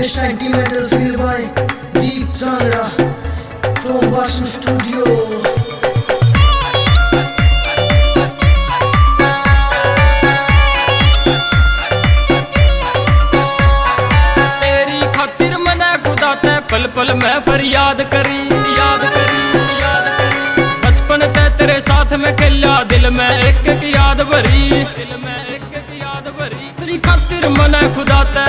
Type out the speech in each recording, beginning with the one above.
Sentimental feel by Deep Changra from Vasu Studio. तेरी खातिर मने खुदा ते पल पल मैं फरियाद करी, याद करी, याद करी। बचपन ते तेरे साथ में खेला, दिल में एक एक याद भरी, दिल में एक एक याद भरी। तेरी खातिर मने खुदा ते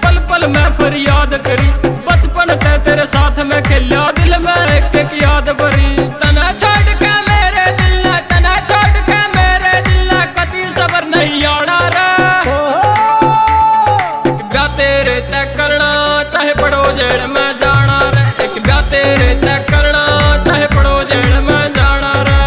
पल पल मैं फरियाद करी। बचपन ते तेरे साथ में खेला, दिल में एक एक याद भरी। तना छोड़ के मेरे दिल ने, तना छोड़ के मेरे दिल ने कदी सबर नहीं आना रे। एक ब्याह तेरे तय करना, चाहे पड़ो जेल में जाना रे। एक ब्याह तेरे तय करना, चाहे पड़ो जेल में जाना रे।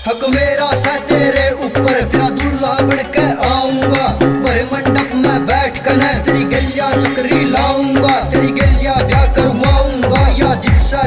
हक मेरा सा तेरे ऊपर, बिना दूल्हा बन के आऊंगा। बड़े मंडप में बैठ कर तेरी गलिया चक्री लाऊंगा। तेरी गलिया ब्याह करवाऊंगा, या जिससे